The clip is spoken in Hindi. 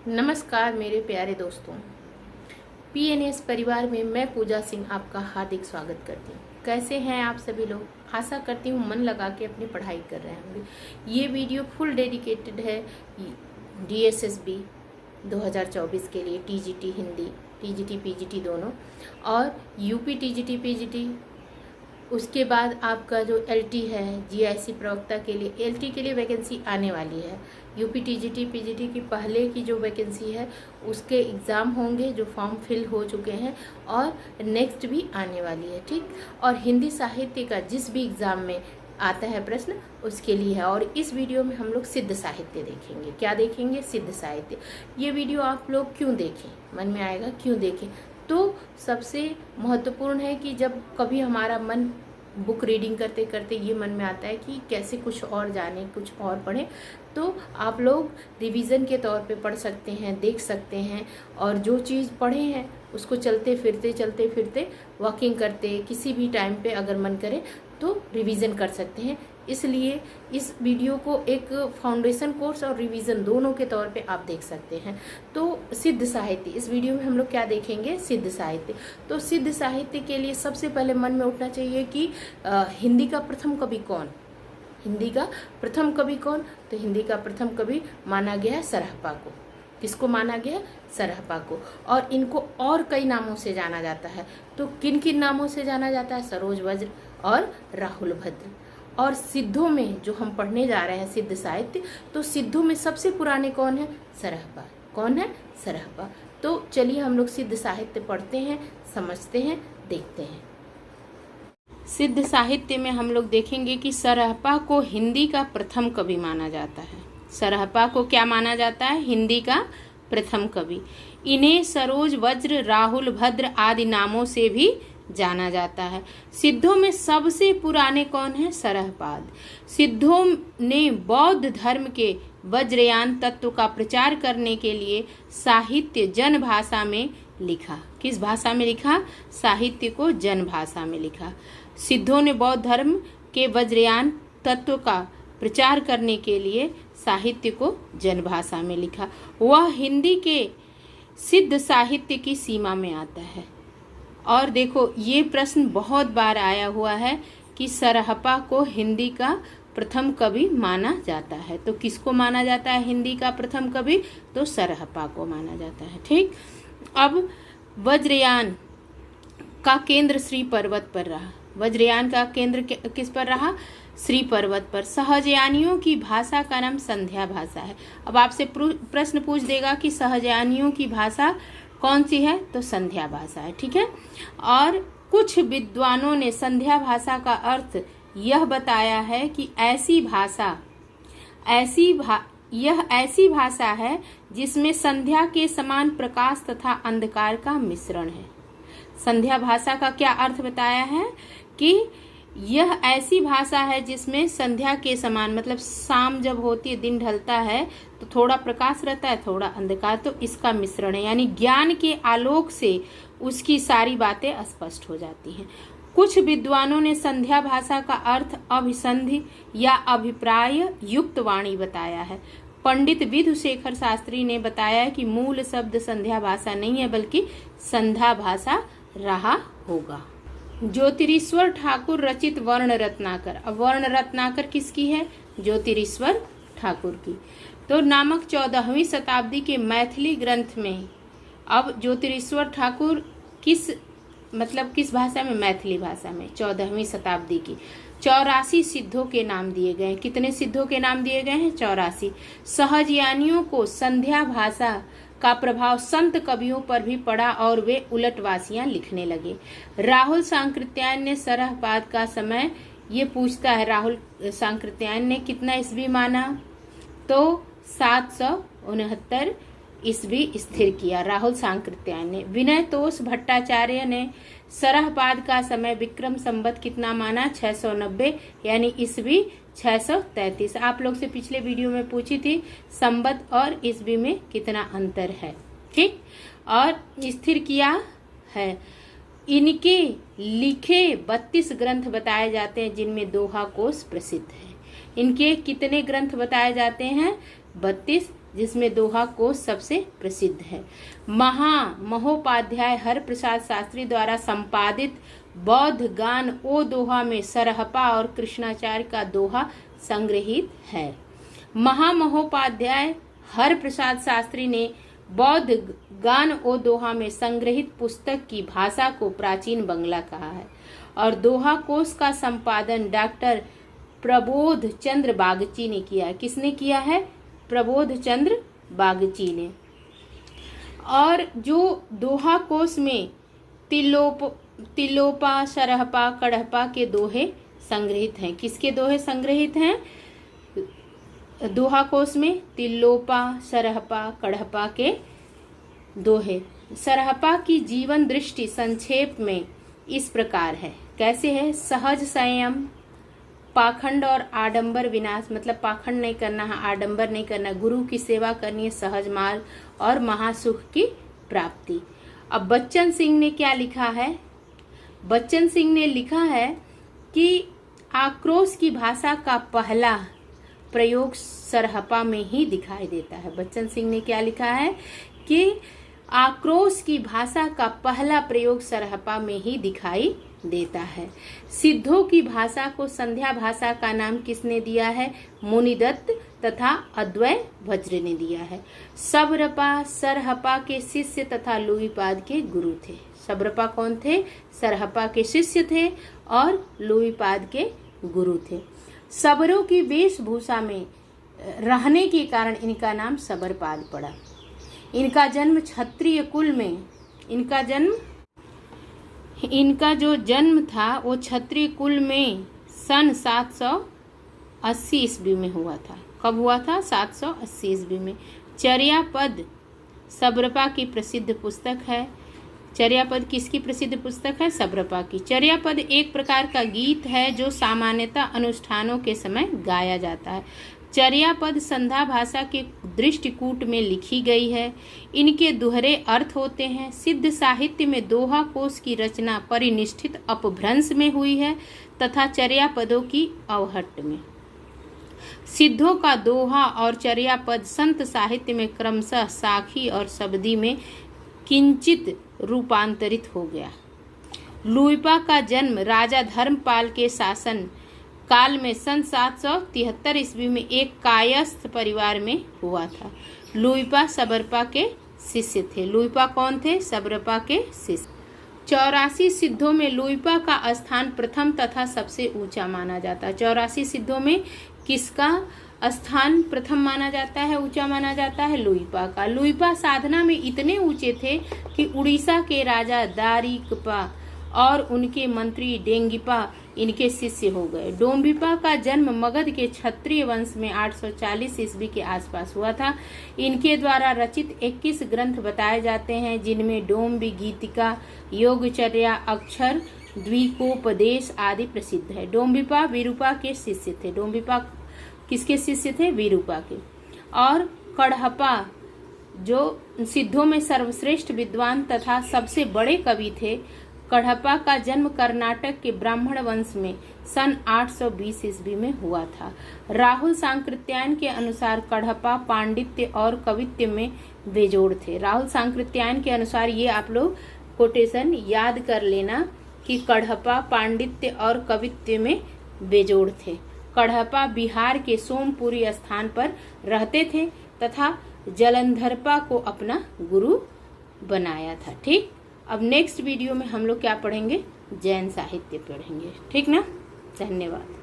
नमस्कार मेरे प्यारे दोस्तों, पीएनएस परिवार में मैं पूजा सिंह आपका हार्दिक स्वागत करती हूँ। कैसे हैं आप सभी लोग? आशा करती हूँ मन लगा के अपनी पढ़ाई कर रहे होंगे। ये वीडियो फुल डेडिकेटेड है डीएसएसबी 2024 के लिए, टीजीटी हिंदी, टीजीटी पीजीटी दोनों, और यूपी टीजीटी पीजीटी। उसके बाद आपका जो एलटी है, जीआईसी प्रवक्ता के लिए, एलटी के लिए वैकेंसी आने वाली है। यूपी टीजीटी पीजीटी की पहले की जो वैकेंसी है उसके एग्ज़ाम होंगे, जो फॉर्म फिल हो चुके हैं, और नेक्स्ट भी आने वाली है, ठीक। और हिंदी साहित्य का जिस भी एग्ज़ाम में आता है प्रश्न, उसके लिए है। और इस वीडियो में हम लोग सिद्ध साहित्य देखेंगे। क्या देखेंगे? सिद्ध साहित्य। ये वीडियो आप लोग क्यों देखें? मन में आएगा क्यों देखें। तो सबसे महत्वपूर्ण है कि जब कभी हमारा मन बुक रीडिंग करते करते ये मन में आता है कि कैसे कुछ और जाने, कुछ और पढ़ें, तो आप लोग रिवीजन के तौर पे पढ़ सकते हैं, देख सकते हैं, और जो चीज़ पढ़े हैं उसको चलते फिरते वॉकिंग करते किसी भी टाइम पे अगर मन करे तो रिवीजन कर सकते हैं। इसलिए इस वीडियो को एक फाउंडेशन कोर्स और रिवीजन दोनों के तौर पे आप देख सकते हैं। तो सिद्ध साहित्य, इस वीडियो में हम लोग क्या देखेंगे? सिद्ध साहित्य। तो सिद्ध साहित्य के लिए सबसे पहले मन में उठना चाहिए कि हिंदी का प्रथम कवि कौन? हिंदी का प्रथम कवि कौन? तो हिंदी का प्रथम कवि माना गया है सरहपा को। किसको माना गया? सरहपा को। और इनको और कई नामों से जाना जाता है। तो किन किन नामों से जाना जाता है? सरोज वज्र और राहुल भद्र। और सिद्धों में जो हम पढ़ने जा रहे हैं सिद्ध साहित्य, तो सिद्धों में सबसे पुराने कौन है? सरहपा। कौन है? सरहपा। तो चलिए हम लोग सिद्ध साहित्य पढ़ते हैं, समझते हैं, देखते हैं। सिद्ध साहित्य में हम लोग देखेंगे कि सरहपा को हिंदी का प्रथम कवि माना जाता है। सरहपा को क्या माना जाता है? हिंदी का प्रथम कवि। इन्हें सरोज वज्र, राहुल भद्र आदि नामों से भी जाना जाता है। सिद्धों में सबसे पुराने कौन है? सरहपाद। सिद्धों ने बौद्ध धर्म के वज्रयान तत्व का प्रचार करने के लिए साहित्य जन भाषा में लिखा। किस भाषा में लिखा? साहित्य को जन भाषा में लिखा। सिद्धों ने बौद्ध धर्म के वज्रयान तत्व का प्रचार करने के लिए साहित्य को जन भाषा में लिखा। वह हिंदी के सिद्ध साहित्य की सीमा में आता है। और देखो, ये प्रश्न बहुत बार आया हुआ है कि सरहपा को हिंदी का प्रथम कवि माना जाता है। तो किसको माना जाता है हिंदी का प्रथम कवि? तो सरहपा को माना जाता है, ठीक। अब वज्रयान का केंद्र श्री पर्वत पर रहा। वज्रयान का केंद्र किस पर रहा? श्री पर्वत पर। सहजयानियों की भाषा का नाम संध्या भाषा है। अब आपसे प्रश्न पूछ देगा कि सहजयानियों की भाषा कौन सी है? तो संध्या भाषा है, ठीक है। और कुछ विद्वानों ने संध्या भाषा का अर्थ यह बताया है कि यह ऐसी भाषा है जिसमें संध्या के समान प्रकाश तथा अंधकार का मिश्रण है। संध्या भाषा का क्या अर्थ बताया है? कि यह ऐसी भाषा है जिसमें संध्या के समान, मतलब शाम जब होती है, दिन ढलता है, तो थोड़ा प्रकाश रहता है, थोड़ा अंधकार, तो इसका मिश्रण है। यानी ज्ञान के आलोक से उसकी सारी बातें स्पष्ट हो जाती हैं। कुछ विद्वानों ने संध्या भाषा का अर्थ अभिसंधि या अभिप्राय युक्त वाणी बताया है। पंडित विधुशेखर शास्त्री ने बताया कि मूल शब्द संध्या भाषा नहीं है, बल्कि संध्या भाषा रहा होगा। ज्योतिरीश्वर ठाकुर रचित वर्ण रत्नाकर। अब वर्ण रत्नाकर किसकी है? ज्योतिरीश्वर ठाकुर की। तो नामक 14वीं शताब्दी के मैथिली ग्रंथ में, अब ज्योतिरीश्वर ठाकुर किस भाषा में? मैथिली भाषा में। 14वीं शताब्दी की 84 सिद्धों के नाम दिए गए हैं। कितने सिद्धों के नाम दिए गए हैं? 84। सहजयानियों को संध्या भाषा का प्रभाव संत कवियों पर भी पड़ा और वे उलटवासियां लिखने लगे। राहुल सांकृत्यायन ने सरहपाद का समय, ये पूछता है, राहुल सांकृत्यायन ने कितना ईस्वी माना? तो 769 ईस्वी स्थिर किया राहुल सांकृत्यायन ने। विनय तोष भट्टाचार्य ने सरहपाद का समय विक्रम संवत कितना माना? 690, यानी ईस्वी 633। आप लोग से पिछले वीडियो में पूछी थी संवत और ईस्वी में कितना अंतर है, ठीक। और स्थिर किया है। इनके लिखे 32 ग्रंथ बताए जाते हैं, जिनमें दोहा कोश प्रसिद्ध है। इनके कितने ग्रंथ बताए जाते हैं? 32 जिसमें दोहा कोश सबसे प्रसिद्ध है। महोपाध्याय हरप्रसाद शास्त्री द्वारा संपादित बौद्ध गान ओ दोहा में सरहपा और कृष्णाचार्य का दोहा संग्रहित है। महोपाध्याय हरप्रसाद शास्त्री ने बौद्ध गान ओ दोहा में संग्रहित पुस्तक की भाषा को प्राचीन बंगला कहा है और दोहा कोश का संपादन डॉक्टर प्रबोध चंद्र बागची ने किया है। किसने किया है? प्रबोध चंद्र बागची ने। और जो दोहा कोश में तिलोपा, सरहपा, कड़हपा के दोहे संग्रहित हैं। किसके दोहे संग्रहित हैं दोहा कोश में? तिलोपा, सरहपा, कड़हपा के दोहे। सरहपा की जीवन दृष्टि संक्षेप में इस प्रकार है। कैसे है? सहज संयम, पाखंड और आडंबर विनाश, मतलब पाखंड नहीं करना है, आडंबर नहीं करना, गुरु की सेवा करनी है, सहज मार्ग और महासुख की प्राप्ति। अब बच्चन सिंह ने क्या लिखा है? बच्चन सिंह ने लिखा है कि आक्रोश की भाषा का पहला प्रयोग सरहपा में ही दिखाई देता है। बच्चन सिंह ने क्या लिखा है कि आक्रोश की भाषा का पहला प्रयोग सरहपा में ही दिखाई देता है। सिद्धों की भाषा को संध्या भाषा का नाम किसने दिया है? मुनिदत्त तथा अद्वय वज्र ने दिया है। सबरपा सरहपा के शिष्य तथा लुईपाद के गुरु थे। सबरपा कौन थे? सरहपा के शिष्य थे और लुईपाद के गुरु थे। सबरों की वेशभूषा में रहने के कारण इनका नाम सबरपाद पड़ा। इनका जन्म क्षत्रिय कुल में, इनका जो जन्म था वो क्षत्रिय कुल में सन 780 ईस्वी में हुआ था। कब हुआ था? 780 ईस्वी में। चर्यापद सबरपा की प्रसिद्ध पुस्तक है। चर्यापद किसकी प्रसिद्ध पुस्तक है? सबरपा की। चर्यापद एक प्रकार का गीत है जो सामान्यतः अनुष्ठानों के समय गाया जाता है। चर्यापद संध्या भाषा के दृष्टिकूट में लिखी गई है। इनके दोहरे अर्थ होते हैं। सिद्ध साहित्य में दोहा कोश की रचना परिनिष्ठित अपभ्रंश में हुई है तथा चर्यापदों की अवहट्ट में। सिद्धों का दोहा और चर्यापद संत साहित्य में क्रमशः साखी और शब्दी में किंचित रूपांतरित हो गया। लुईपा का जन्म राजा धर्मपाल के शासन काल में सन 773 ईस्वी में एक कायस्थ परिवार में हुआ था। लुईपा सबरपा के शिष्य थे। लुईपा कौन थे? सबरपा के शिष्य। 84 सिद्धों में लुईपा का स्थान प्रथम तथा सबसे ऊंचा माना जाता है। 84 सिद्धों में किसका स्थान प्रथम माना जाता है, ऊंचा माना जाता है? लुईपा का। लुईपा साधना में इतने ऊंचे थे कि उड़ीसा के राजा दारिकपा और उनके मंत्री डेंगिपा इनके शिष्य हो गए। डोम्बिपा का जन्म मगध के क्षत्रिय वंश में 840 ईस्वी के आसपास हुआ था। इनके द्वारा रचित 21 ग्रंथ बताए जाते हैं, जिनमें डोम्बी गीतिका, योगचर्या, अक्षर द्विकोपदेश आदि प्रसिद्ध है। डोम्बिपा विरूपा के शिष्य थे। डोम्बिपा किसके शिष्य थे? विरूपा के। और कड़हपा जो सिद्धों में सर्वश्रेष्ठ विद्वान तथा सबसे बड़े कवि थे। कड़हपा का जन्म कर्नाटक के ब्राह्मण वंश में सन 820 ईस्वी में हुआ था। राहुल सांकृत्यायन के अनुसार कड़हपा पांडित्य और कवित्व में बेजोड़ थे। राहुल सांकृत्यायन के अनुसार, ये आप लोग कोटेशन याद कर लेना कि कड़हपा पांडित्य और कवित्व में बेजोड़ थे। कड़हपा बिहार के सोमपुरी स्थान पर रहते थे तथा जलंधरपा को अपना गुरु बनाया था। ठीक, अब नेक्स्ट वीडियो में हम लोग क्या पढ़ेंगे? जैन साहित्य पढ़ेंगे। ठीक ना? धन्यवाद।